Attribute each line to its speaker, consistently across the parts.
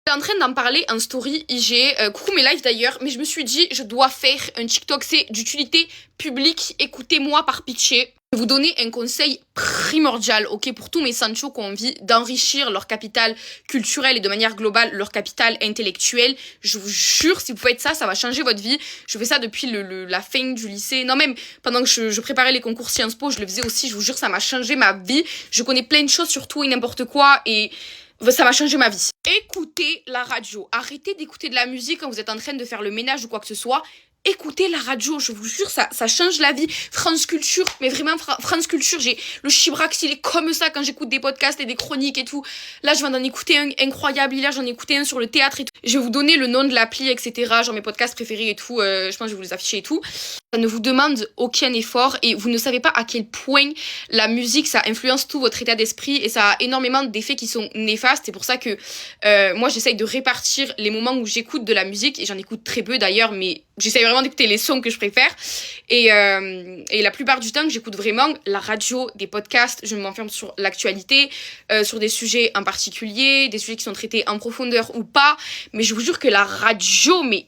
Speaker 1: J'étais en train d'en parler en story IG, coucou mes lives d'ailleurs, mais je me suis dit, je dois faire un TikTok, c'est d'utilité publique, écoutez-moi par pitié. Je vais vous donner un conseil primordial, ok, pour tous mes Sanchos qui ont envie d'enrichir leur capital culturel et de manière globale leur capital intellectuel. Je vous jure, si vous faites ça, ça va changer votre vie. Je fais ça depuis la fin du lycée. Non, même pendant que je préparais les concours Sciences Po, je le faisais aussi. Je vous jure, ça m'a changé ma vie. Je connais plein de choses sur tout et n'importe quoi et ça m'a changé ma vie. Écoutez la radio. Arrêtez d'écouter de la musique quand vous êtes en train de faire le ménage ou quoi que ce soit. Écoutez la radio, je vous jure, ça change la vie. France Culture, mais vraiment, France Culture, j'ai le chibrax, il est comme ça quand j'écoute des podcasts et des chroniques et tout. Là, je viens d'en écouter un incroyable, hier, j'en ai écouté un sur le théâtre et tout. Je vais vous donner le nom de l'appli, etc., genre mes podcasts préférés et tout, je pense que je vais vous les afficher et tout. Ça ne vous demande aucun effort et vous ne savez pas à quel point la musique, ça influence tout votre état d'esprit et ça a énormément d'effets qui sont néfastes. C'est pour ça que moi, j'essaye de répartir les moments où j'écoute de la musique et j'en écoute très peu d'ailleurs, mais j'essaye vraiment d'écouter les sons que je préfère et la plupart du temps j'écoute vraiment la radio, des podcasts, je m'enferme sur l'actualité, sur des sujets en particulier, des sujets qui sont traités en profondeur ou pas, mais je vous jure que la radio, mais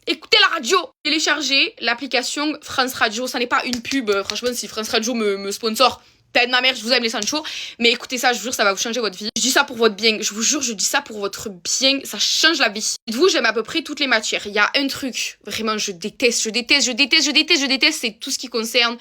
Speaker 1: écoutez la radio. Téléchargez l'application France Radio, ça n'est pas une pub, franchement si France Radio me sponsor, de ma mère, je vous aime les Sanchos, mais écoutez ça, je vous jure, ça va vous changer votre vie. Je dis ça pour votre bien, je vous jure, je dis ça pour votre bien, ça change la vie. Dites-vous, j'aime à peu près toutes les matières. Il y a un truc, vraiment, je déteste, c'est tout ce qui concerne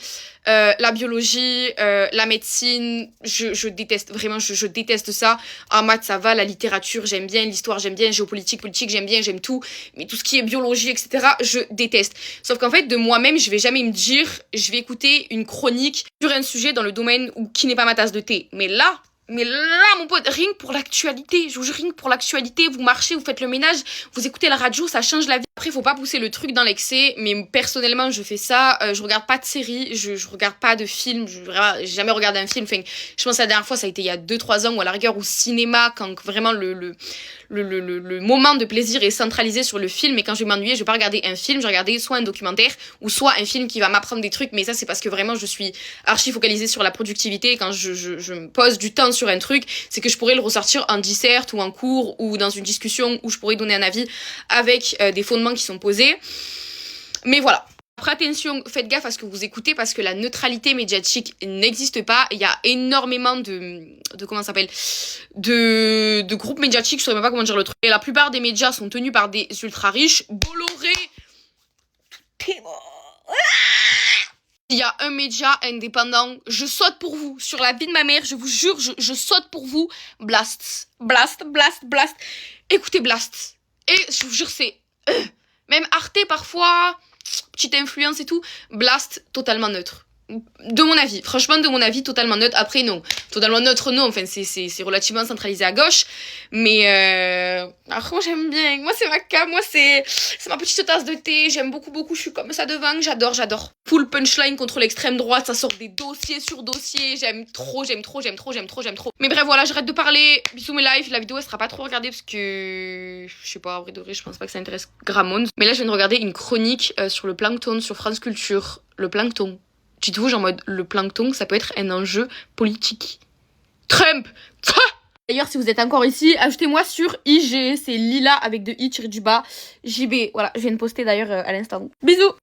Speaker 1: la biologie, la médecine, je déteste, vraiment, je déteste ça. En maths, ça va, la littérature, j'aime bien, l'histoire, j'aime bien, géopolitique, politique, j'aime bien, j'aime tout, mais tout ce qui est biologie, etc., je déteste. Sauf qu'en fait, de moi-même, je vais jamais me dire, je vais écouter une chronique sur un sujet dans le domaine ou qui n'est pas ma tasse de thé. Mais là, mon pote, rien que pour l'actualité, je vous jure, rien que pour l'actualité, vous marchez, vous faites le ménage, vous écoutez la radio, ça change la vie. Après, faut pas pousser le truc dans l'excès, mais personnellement, je fais ça, je regarde pas de séries, je regarde pas de films, j'ai jamais regardé un film, enfin, je pense que la dernière fois, ça a été il y a 2-3 ans, ou à la rigueur au cinéma, quand vraiment le moment de plaisir est centralisé sur le film, et quand je vais m'ennuyer, je vais pas regarder un film, je vais regarder soit un documentaire, ou soit un film qui va m'apprendre des trucs, mais ça, c'est parce que vraiment, je suis archi focalisée sur la productivité, et quand je me pose du temps sur un truc, c'est que je pourrais le ressortir en dissert, ou en cours, ou dans une discussion, où je pourrais donner un avis avec des fondements qui sont posés. Mais voilà. Après, attention, faites gaffe à ce que vous écoutez parce que la neutralité médiatique n'existe pas. Il y a énormément de comment ça s'appelle, de groupes médiatiques, je saurais même pas comment dire le truc. Et la plupart des médias sont tenus par des ultra riches. Bolloré, t'es mort. Il y a un média indépendant, je saute pour vous. Sur la vie de ma mère, je vous jure, je saute pour vous. Blast. Écoutez Blast. Et je vous jure, c'est... même Arte, parfois, petite influence et tout. Blast, totalement neutre. De mon avis, franchement, de mon avis, totalement neutre. Après, non. Totalement neutre, non. Enfin, c'est relativement centralisé à gauche. Mais, alors, moi, j'aime bien. Moi, c'est ma cam. Moi, c'est ma petite tasse de thé. J'aime beaucoup. Je suis comme ça devant. J'adore. Full punchline contre l'extrême droite. Ça sort des dossiers sur dossiers. J'aime trop. Mais bref, voilà, j'arrête de parler. Bisous mes lives. La vidéo, elle sera pas trop regardée parce que, je sais pas, en vrai de vrai, je pense pas que ça intéresse grand monde. Mais là, je viens de regarder une chronique sur le plancton sur France Culture. Le plancton. Dites-vous, genre en mode, le plancton, ça peut être un enjeu politique. Trump. D'ailleurs, si vous êtes encore ici, ajoutez-moi sur IG, c'est Lila avec de i-du-bas JB. Voilà, je viens de poster d'ailleurs à l'instant. Bisous.